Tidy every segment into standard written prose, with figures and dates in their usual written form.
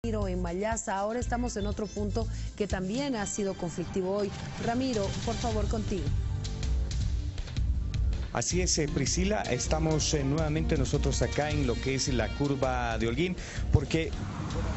En Mallasa. Ahora estamos en otro punto que también ha sido conflictivo hoy. Ramiro, por favor, contigo. Así es, Priscila, estamos nuevamente nosotros acá en lo que es la curva de Holguín, porque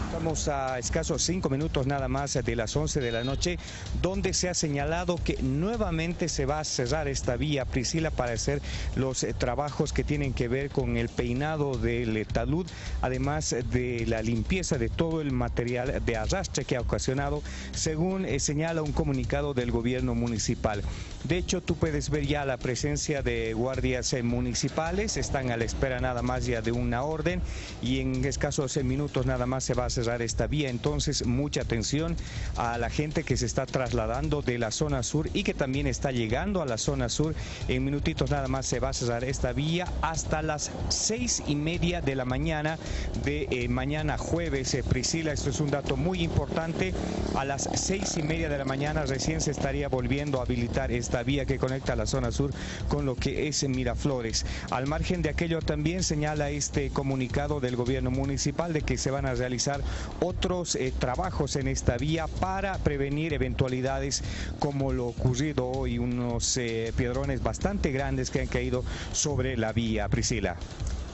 estamos a escasos 5 minutos nada más de las 11 de la noche, donde se ha señalado que nuevamente se va a cerrar esta vía, Priscila, para hacer los trabajos que tienen que ver con el peinado del talud, además de la limpieza de todo el material de arrastre que ha ocasionado, según señala un comunicado del gobierno municipal. De hecho, tú puedes ver ya la presencia de guardias municipales, están a la espera nada más ya de una orden y en escasos minutos nada más se va a cerrar esta vía. Entonces, mucha atención a la gente que se está trasladando de la zona sur y que también está llegando a la zona sur. En minutitos nada más se va a cerrar esta vía hasta las 6:30 de la mañana de mañana jueves. Priscila, esto es un dato muy importante. A las 6:30 de la mañana recién se estaría volviendo a habilitar esta vía que conecta la zona sur con lo que es Miraflores. Al margen de aquello, también señala este comunicado del gobierno municipal de que se van a realizar otros trabajos en esta vía para prevenir eventualidades como lo ocurrido hoy, unos piedrones bastante grandes que han caído sobre la vía, Priscila.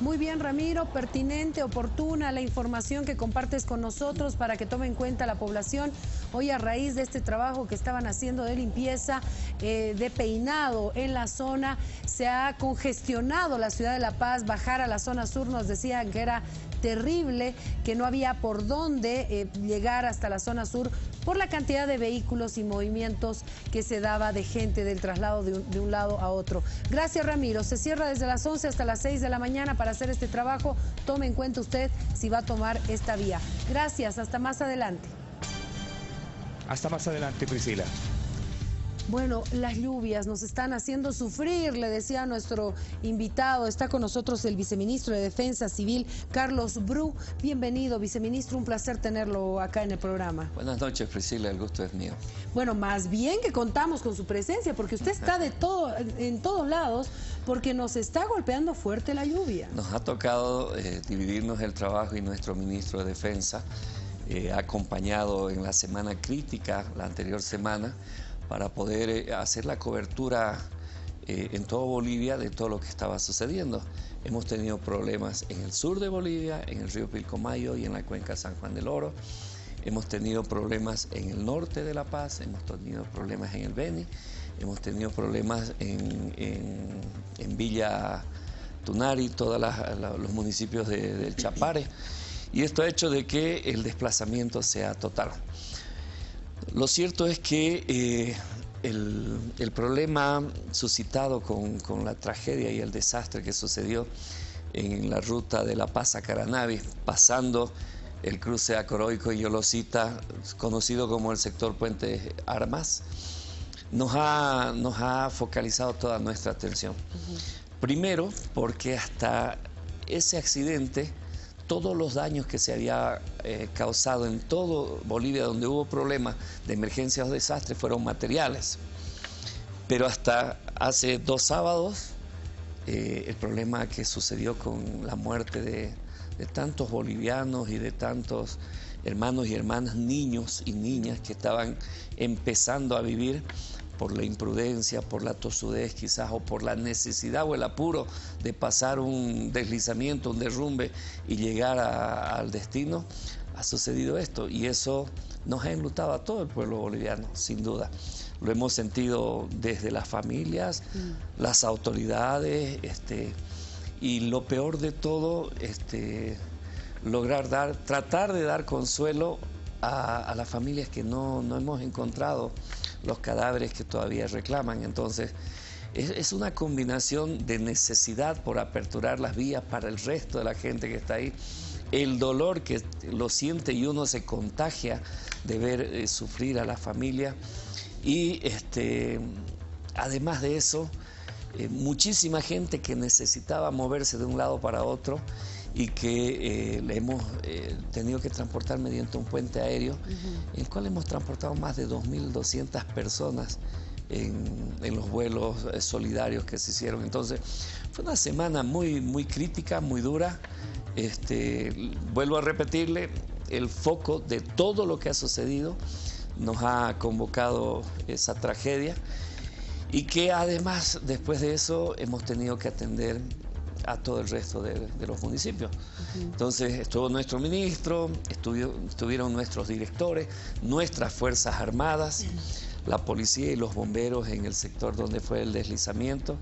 Muy bien, Ramiro, pertinente, oportuna la información que compartes con nosotros para que tome en cuenta la población. Hoy, a raíz de este trabajo que estaban haciendo de limpieza, de peinado en la zona, se ha congestionado la ciudad de La Paz. Bajar a la zona sur nos decían que era terrible, que no había por dónde llegar hasta la zona sur por la cantidad de vehículos y movimientos que se daba de gente del traslado de un lado a otro. Gracias, Ramiro. Se cierra desde las 11 hasta las 6 de la mañana para hacer este trabajo. Tome en cuenta usted si va a tomar esta vía. Gracias, hasta más adelante. Hasta más adelante, Priscila. Bueno, las lluvias nos están haciendo sufrir, le decía nuestro invitado. Está con nosotros el viceministro de Defensa Civil, Carlos Bru. Bienvenido, viceministro, un placer tenerlo acá en el programa. Buenas noches, Priscila, el gusto es mío. Bueno, más bien que contamos con su presencia, porque usted está en todos lados, porque nos está golpeando fuerte la lluvia. Nos ha tocado dividirnos el trabajo y nuestro ministro de Defensa ha acompañado en la semana crítica, la anterior semana, para poder hacer la cobertura en toda Bolivia de todo lo que estaba sucediendo. Hemos tenido problemas en el sur de Bolivia, en el río Pilcomayo y en la cuenca San Juan del Oro. Hemos tenido problemas en el norte de La Paz, hemos tenido problemas en el Beni, hemos tenido problemas en Villa Tunari, todos los municipios del Chapare, y esto ha hecho de que el desplazamiento sea total. Lo cierto es que el problema suscitado con la tragedia y el desastre que sucedió en la ruta de La Paz a Caranavi, pasando el cruce a Coroico y Yolocita, conocido como el sector Puente Armas, nos ha focalizado toda nuestra atención. Primero, porque hasta ese accidente, todos los daños que se había causado en todo Bolivia donde hubo problemas de emergencias o desastres fueron materiales. Pero hasta hace 2 sábados, el problema que sucedió con la muerte de tantos bolivianos y de tantos hermanos y hermanas, niños y niñas que estaban empezando a vivir por la imprudencia, por la tosudez quizás, o por la necesidad o el apuro de pasar un deslizamiento, un derrumbe y llegar al destino, ha sucedido esto. Y eso nos ha enlutado a todo el pueblo boliviano, sin duda. Lo hemos sentido desde las familias, las autoridades, y lo peor de todo, tratar de dar consuelo a las familias que no hemos encontrado los cadáveres que todavía reclaman. Entonces, es una combinación de necesidad por aperturar las vías para el resto de la gente que está ahí, el dolor que lo siente y uno se contagia de ver sufrir a la familia, y además de eso, muchísima gente que necesitaba moverse de un lado para otro y que le hemos tenido que transportar mediante un puente aéreo, el cual hemos transportado más de 2.200 personas en los vuelos solidarios que se hicieron. Entonces, fue una semana muy crítica, muy dura. Vuelvo a repetirle, el foco de todo lo que ha sucedido, nos ha convocado esa tragedia y que además después de eso hemos tenido que atender a todo el resto de los municipios. Entonces estuvo nuestro ministro, estuvieron nuestros directores, nuestras Fuerzas Armadas, la policía y los bomberos en el sector donde fue el deslizamiento.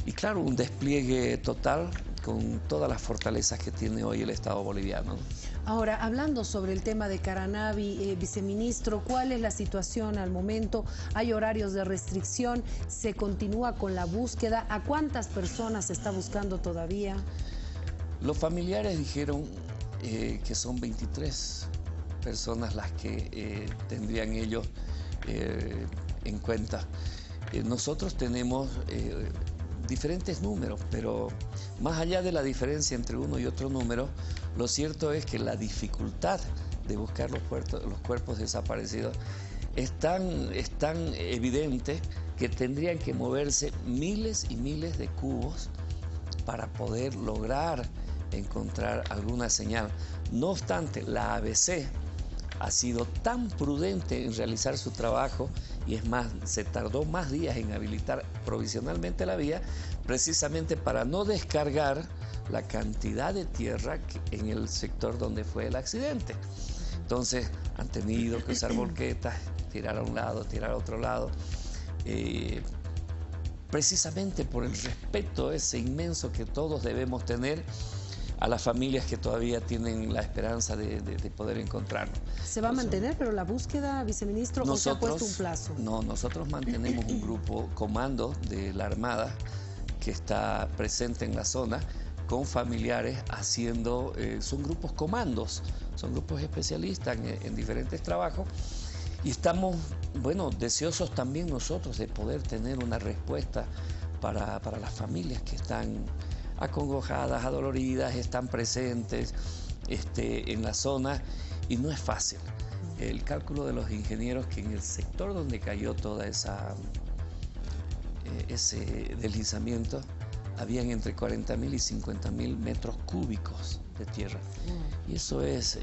Y claro, un despliegue total con todas las fortalezas que tiene hoy el Estado boliviano. Ahora, hablando sobre el tema de Caranavi, viceministro, ¿cuál es la situación al momento? ¿Hay horarios de restricción? ¿Se continúa con la búsqueda? ¿A cuántas personas se está buscando todavía? Los familiares dijeron que son 23 personas las que tendrían ellos en cuenta. Nosotros tenemos diferentes números, pero más allá de la diferencia entre uno y otro número, lo cierto es que la dificultad de buscar los cuerpos desaparecidos es tan evidente que tendrían que moverse miles y miles de cubos para poder lograr encontrar alguna señal. No obstante, la ABC ha sido tan prudente en realizar su trabajo y es más, se tardó más días en habilitar provisionalmente la vía precisamente para no descargar la cantidad de tierra en el sector donde fue el accidente. Entonces han tenido que usar volquetas, tirar a un lado, tirar a otro lado, precisamente por el respeto ese inmenso que todos debemos tener a las familias que todavía tienen la esperanza de poder encontrarnos. ¿Se va a mantener, pero la búsqueda, viceministro, o se ha puesto un plazo? No, nosotros mantenemos un grupo comando de la Armada que está presente en la zona con familiares haciendo, son grupos comandos, son grupos especialistas en diferentes trabajos y estamos, bueno, deseosos también nosotros de poder tener una respuesta para las familias que están acongojadas, adoloridas, están presentes en la zona y no es fácil. El cálculo de los ingenieros que en el sector donde cayó toda ese deslizamiento habían entre 40.000 y 50.000 metros cúbicos de tierra. Y eso es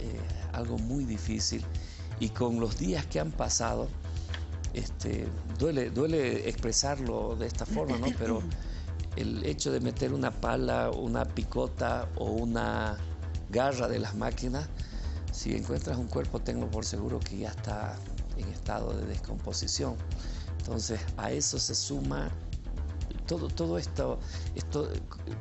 algo muy difícil y con los días que han pasado, duele expresarlo de esta forma, ¿no? Pero el hecho de meter una pala, una picota o una garra de las máquinas, si encuentras un cuerpo, tenlo por seguro que ya está en estado de descomposición. Entonces, a eso se suma todo esto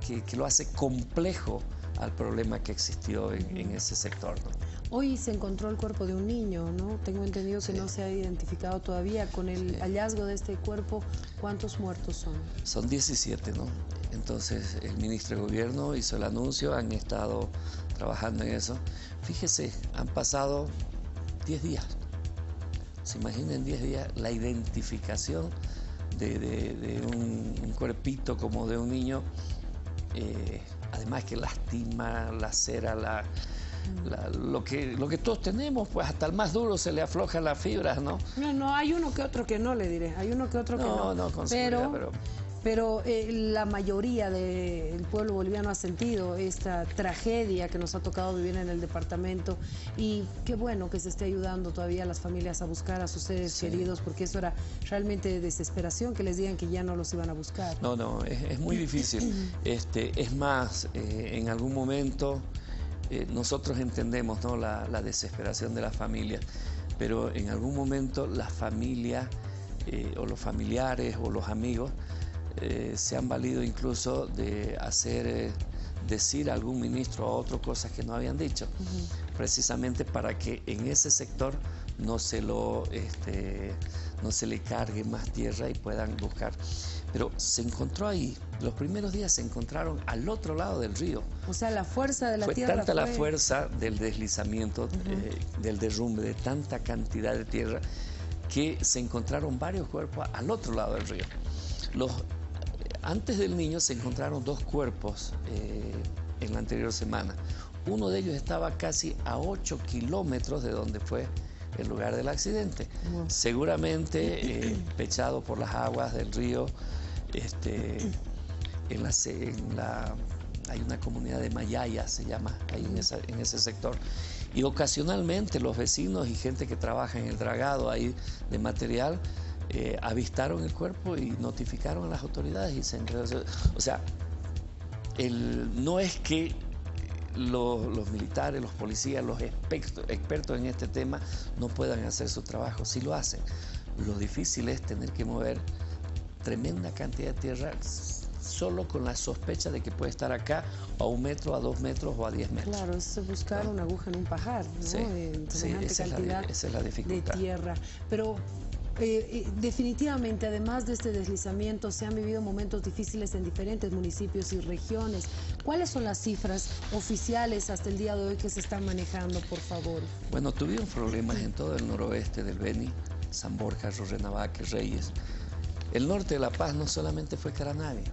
que lo hace complejo al problema que existió en ese sector, ¿no? Hoy se encontró el cuerpo de un niño, ¿no? Tengo entendido que no se ha identificado todavía. Con el hallazgo de este cuerpo, ¿cuántos muertos son? Son 17, ¿no? Entonces el ministro de Gobierno hizo el anuncio, han estado trabajando en eso. Fíjese, han pasado 10 días. ¿Se imaginan 10 días la identificación de un cuerpito como de un niño? Además que lastima, lacera lo que todos tenemos, pues hasta el más duro se le aflojan las fibras, ¿no? No, hay uno que otro que no, le diré, hay uno que otro que no. No, con seguridad, pero la mayoría del pueblo boliviano ha sentido esta tragedia que nos ha tocado vivir en el departamento y qué bueno que se esté ayudando todavía a las familias a buscar a sus seres queridos, porque eso era realmente de desesperación, que les digan que ya no los iban a buscar. No, es muy difícil. Es más, en algún momento nosotros entendemos, ¿no?, la desesperación de la familia, pero en algún momento la familia o los familiares o los amigos se han valido incluso de decir a algún ministro o otro cosas que no habían dicho, precisamente para que en ese sector no se le cargue más tierra y puedan buscar. Pero se encontró ahí, los primeros días se encontraron al otro lado del río. O sea, la fuerza de la tierra fue tanta la fuerza del deslizamiento, del derrumbe, de tanta cantidad de tierra, que se encontraron varios cuerpos al otro lado del río. Antes del niño se encontraron 2 cuerpos en la anterior semana. Uno de ellos estaba casi a 8 kilómetros de donde fue el lugar del accidente. Seguramente pechado por las aguas del río. Hay una comunidad de Mayaya, se llama, ahí en ese sector. Y ocasionalmente los vecinos y gente que trabaja en el dragado ahí de material avistaron el cuerpo y notificaron a las autoridades y se enteró. O sea, no es que los militares, los policías, los expertos en este tema no puedan hacer su trabajo, sí lo hacen. Lo difícil es tener que mover tremenda cantidad de tierra solo con la sospecha de que puede estar acá a 1 metro, a 2 metros o a 10 metros. Claro, es buscar una aguja en un pajar, ¿no? Sí, esa es la dificultad. De tierra. Pero definitivamente, además de este deslizamiento, se han vivido momentos difíciles en diferentes municipios y regiones. ¿Cuáles son las cifras oficiales hasta el día de hoy que se están manejando, por favor? Bueno, tuvimos problemas en todo el noroeste del Beni, San Borja, Rurrenabaque, Reyes. El norte de La Paz no solamente fue Caranavi,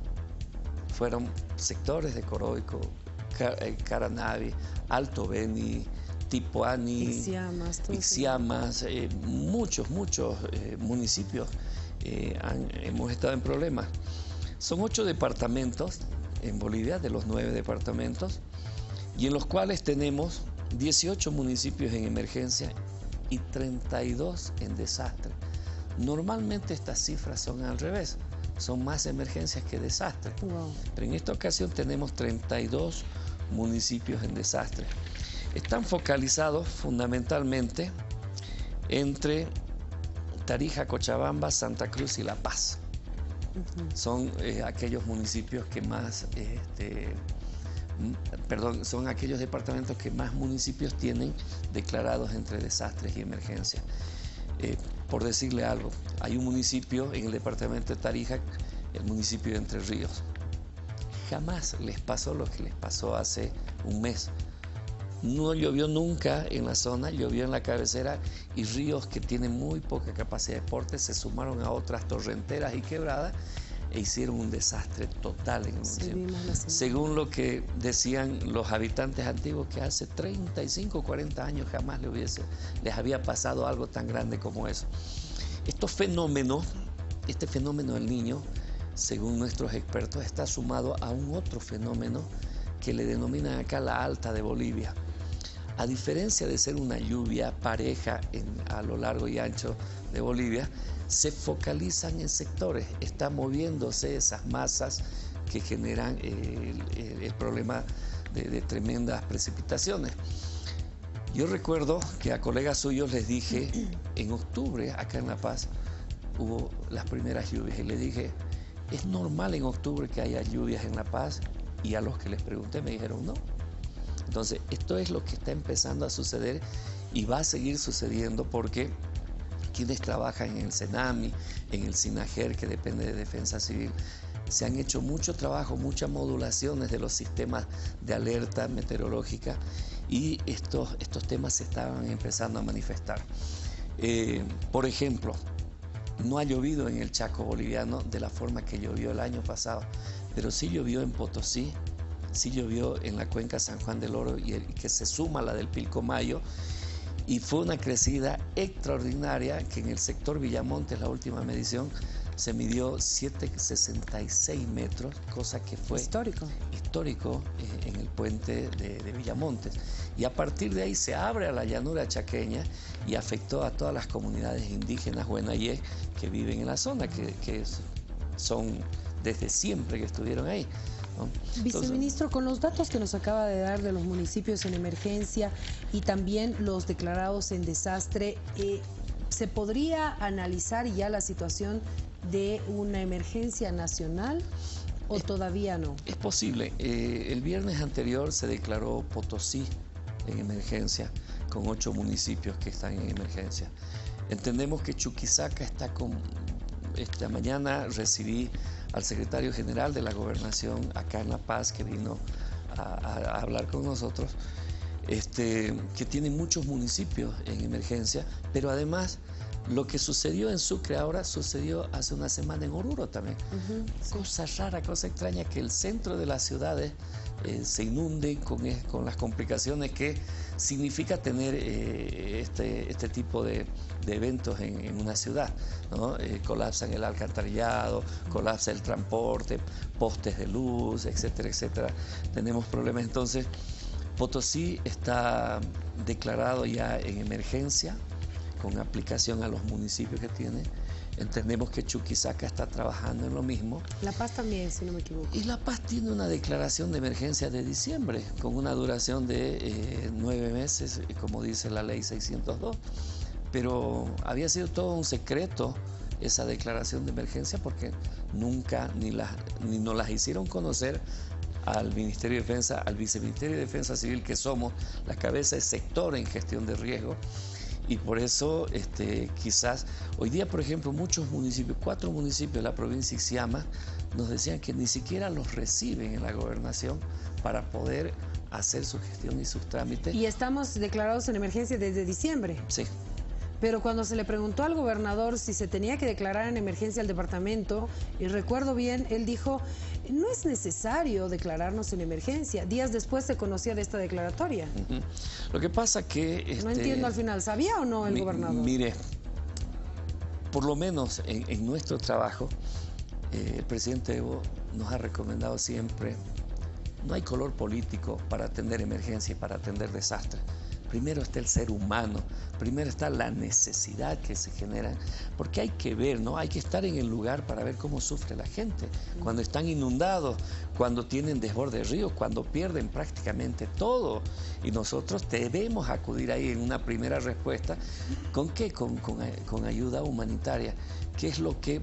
fueron sectores de Coroico, Caranavi, Alto Beni, Tipuani, Ixiamas, muchos municipios hemos estado en problemas. Son 8 departamentos en Bolivia, de los 9 departamentos, y en los cuales tenemos 18 municipios en emergencia y 32 en desastre. Normalmente estas cifras son al revés, son más emergencias que desastres. Wow. Pero en esta ocasión tenemos 32 municipios en desastre. Están focalizados fundamentalmente entre Tarija, Cochabamba, Santa Cruz y La Paz. Son aquellos municipios que más, son aquellos departamentos que más municipios tienen declarados entre desastres y emergencias. Por decirle algo, hay un municipio en el departamento de Tarija, el municipio de Entre Ríos. Jamás les pasó lo que les pasó hace un mes. No llovió nunca en la zona, llovió en la cabecera y ríos que tienen muy poca capacidad de porte se sumaron a otras torrenteras y quebradas e hicieron un desastre total en el municipio. Según lo que decían los habitantes antiguos, que hace 35 o 40 años jamás les había pasado algo tan grande como eso. Este fenómeno del Niño, según nuestros expertos, está sumado a un otro fenómeno que le denominan acá la Alta de Bolivia. A diferencia de ser una lluvia pareja a lo largo y ancho de Bolivia, se focalizan en sectores, están moviéndose esas masas que generan el problema de tremendas precipitaciones. Yo recuerdo que a colegas suyos les dije, en octubre, acá en La Paz, hubo las primeras lluvias y les dije, ¿es normal en octubre que haya lluvias en La Paz? Y a los que les pregunté me dijeron no. Entonces, esto es lo que está empezando a suceder y va a seguir sucediendo porque quienes trabajan en el CENAMI, en el SINAGER, que depende de Defensa Civil, se han hecho mucho trabajo, muchas modulaciones de los sistemas de alerta meteorológica y estos temas se estaban empezando a manifestar. Por ejemplo, no ha llovido en el Chaco boliviano de la forma que llovió el año pasado, pero sí llovió en Potosí, sí llovió en la cuenca San Juan del Oro y que se suma a la del Pilcomayo, y fue una crecida extraordinaria que en el sector Villamontes, la última medición, se midió 7,66 metros, cosa que fue histórico en el puente de Villamontes. Y a partir de ahí se abre a la llanura chaqueña y afectó a todas las comunidades indígenas huenayé que viven en la zona, que son desde siempre que estuvieron ahí, ¿no? Viceministro, con los datos que nos acaba de dar de los municipios en emergencia y también los declarados en desastre, ¿se podría analizar ya la situación de una emergencia nacional o todavía no? Es posible. El viernes anterior se declaró Potosí en emergencia, con 8 municipios que están en emergencia. Entendemos que Chuquisaca está con... Esta mañana recibí al secretario general de la Gobernación acá en La Paz, que vino a hablar con nosotros, que tiene muchos municipios en emergencia, pero además lo que sucedió en Sucre ahora sucedió hace una semana en Oruro también. Cosa rara, cosa extraña, que el centro de las ciudades se inunde con las complicaciones que significa tener este tipo de eventos en una ciudad, ¿no? Colapsan el alcantarillado, colapsa el transporte, postes de luz, etcétera, etcétera. Tenemos problemas. Entonces, Potosí está declarado ya en emergencia con aplicación a los municipios que tiene. Entendemos que Chuquisaca está trabajando en lo mismo. La Paz también, si no me equivoco. Y La Paz tiene una declaración de emergencia de diciembre, con una duración de 9 meses, como dice la ley 602. Pero había sido todo un secreto esa declaración de emergencia porque nunca ni nos las hicieron conocer al Ministerio de Defensa, al Viceministerio de Defensa Civil, que somos la cabeza de sector en gestión de riesgo. Y por eso quizás hoy día, por ejemplo, muchos municipios, 4 municipios de la provincia de Ixiama, nos decían que ni siquiera los reciben en la gobernación para poder hacer su gestión y sus trámites. Y estamos declarados en emergencia desde diciembre. Sí. Pero cuando se le preguntó al gobernador si se tenía que declarar en emergencia al departamento, y recuerdo bien, él dijo, no es necesario declararnos en emergencia. Días después se conocía de esta declaratoria. Lo que pasa que... No entiendo al final, ¿sabía o no el gobernador? Mire, por lo menos en nuestro trabajo, el presidente Evo nos ha recomendado siempre, no hay color político para atender emergencia y para atender desastres. Primero está el ser humano, primero está la necesidad que se genera, porque hay que ver, ¿no? Hay que estar en el lugar para ver cómo sufre la gente, cuando están inundados, cuando tienen desborde de ríos, cuando pierden prácticamente todo. Y nosotros debemos acudir ahí en una primera respuesta. ¿Con qué? Con ayuda humanitaria, que es lo que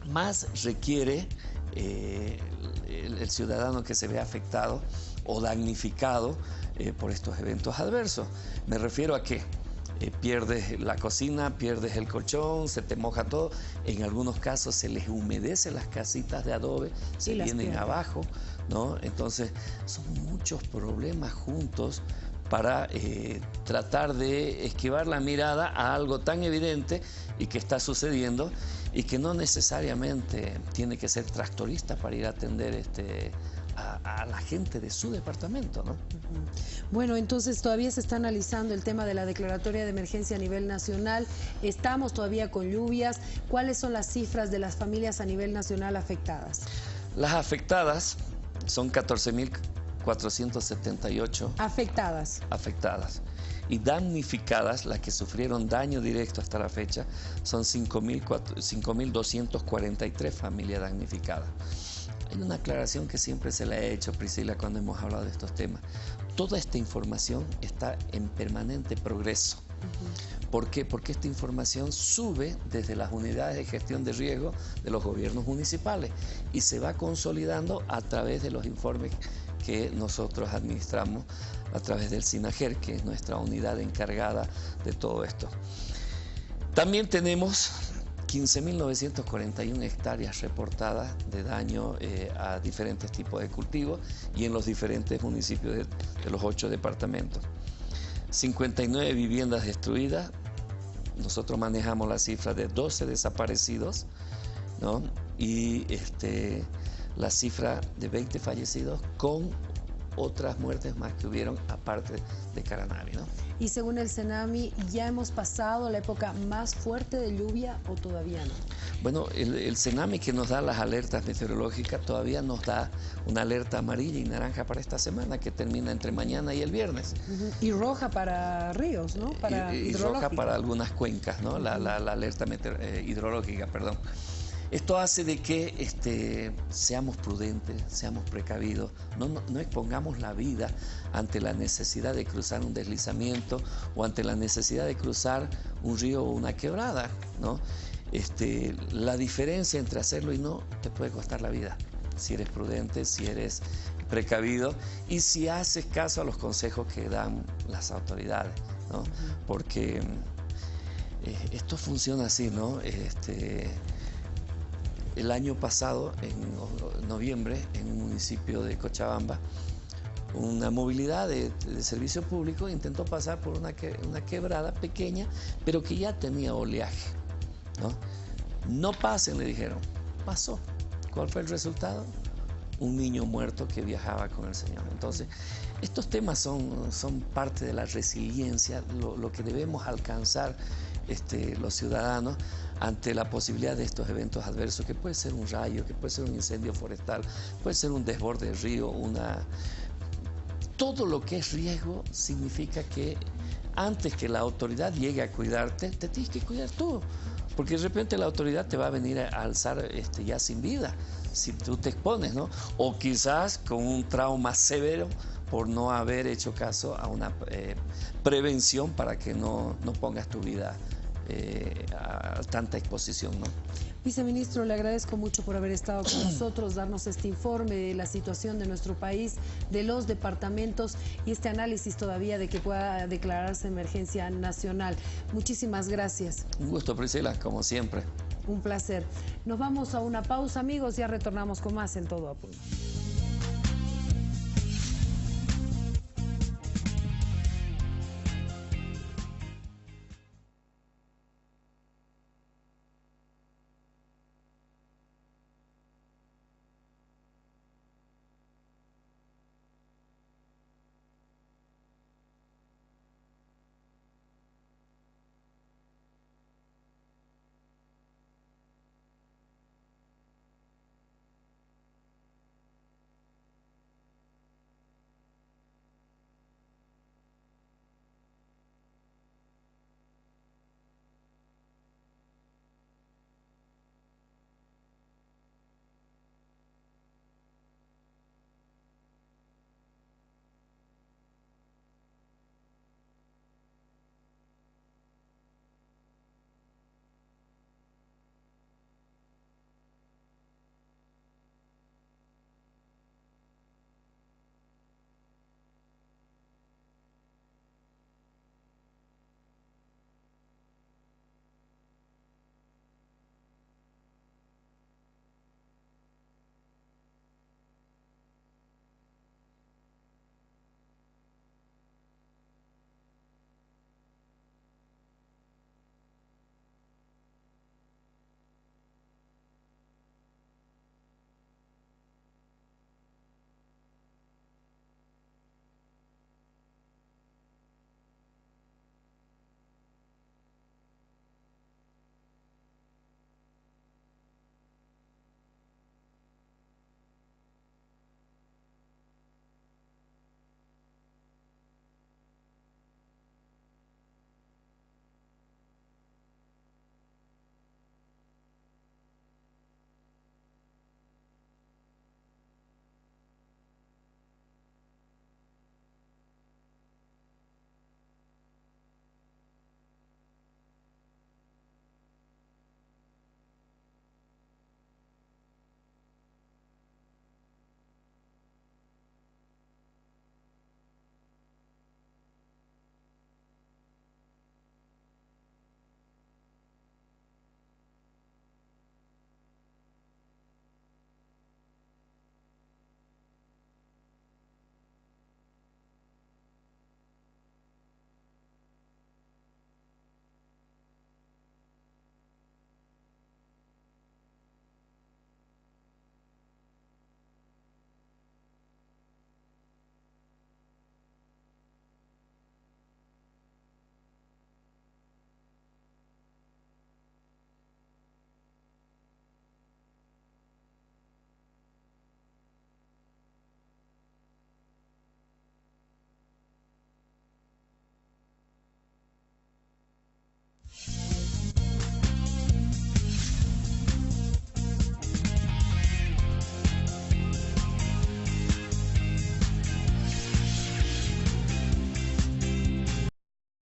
más requiere el ciudadano que se ve afectado o damnificado por estos eventos adversos. Me refiero a que pierdes la cocina, pierdes el colchón, se te moja todo. En algunos casos se les humedece las casitas de adobe, se vienen abajo, ¿no? Entonces son muchos problemas juntos para tratar de esquivar la mirada a algo tan evidente y que está sucediendo y que no necesariamente tiene que ser tractorista para ir a atender a la gente de su departamento, ¿no? Bueno, entonces todavía se está analizando el tema de la declaratoria de emergencia a nivel nacional. Estamos todavía con lluvias. ¿Cuáles son las cifras de las familias a nivel nacional afectadas? Las afectadas son 14.478. Afectadas. Y damnificadas, las que sufrieron daño directo hasta la fecha, son 5.243 familias damnificadas. Hay una aclaración que siempre se le ha hecho, Priscila, cuando hemos hablado de estos temas. Toda esta información está en permanente progreso. ¿Por qué? Porque esta información sube desde las unidades de gestión de riesgo de los gobiernos municipales y se va consolidando a través de los informes que nosotros administramos a través del SINAGER, que es nuestra unidad encargada de todo esto. También tenemos 15.941 hectáreas reportadas de daño a diferentes tipos de cultivos y en los diferentes municipios de los 8 departamentos. 59 viviendas destruidas. Nosotros manejamos la cifra de 12 desaparecidos, ¿no? Y la cifra de 20 fallecidos con otras muertes más que hubieron aparte de Caranavi, ¿no? Y según el CENAMI, ¿ya hemos pasado la época más fuerte de lluvia o todavía no? Bueno, el CENAMI, que nos da las alertas meteorológicas, todavía nos da una alerta amarilla y naranja para esta semana, que termina entre mañana y el viernes. Y roja para ríos, ¿no? Y roja para algunas cuencas, ¿no? La alerta hidrológica, perdón. Esto hace de que seamos prudentes, seamos precavidos, no expongamos la vida ante la necesidad de cruzar un deslizamiento o ante la necesidad de cruzar un río o una quebrada, ¿no? La diferencia entre hacerlo y no te puede costar la vida, si eres prudente, si eres precavido y si haces caso a los consejos que dan las autoridades, ¿no? Porque esto funciona así, ¿no? El año pasado, en noviembre, en un municipio de Cochabamba, una movilidad de servicio público intentó pasar por una quebrada pequeña, pero que ya tenía oleaje, ¿no? No pasen, le dijeron. Pasó. ¿Cuál fue el resultado? Un niño muerto que viajaba con el Señor. Entonces, estos temas son parte de la resiliencia, lo que debemos alcanzar los ciudadanos ante la posibilidad de estos eventos adversos, que puede ser un rayo, que puede ser un incendio forestal, puede ser un desborde de río, todo lo que es riesgo significa que antes que la autoridad llegue a cuidarte, te tienes que cuidar tú. Porque de repente la autoridad te va a venir a alzar ya sin vida, si tú te expones, ¿no? O quizás con un trauma severo por no haber hecho caso a una prevención para que no pongas tu vida a tanta exposición, ¿no? Viceministro, le agradezco mucho por haber estado con nosotros, darnos este informe de la situación de nuestro país, de los departamentos y este análisis todavía de que pueda declararse emergencia nacional. Muchísimas gracias. Un gusto, Priscila, como siempre. Un placer. Nos vamos a una pausa, amigos, ya retornamos con más en Todo Apunta.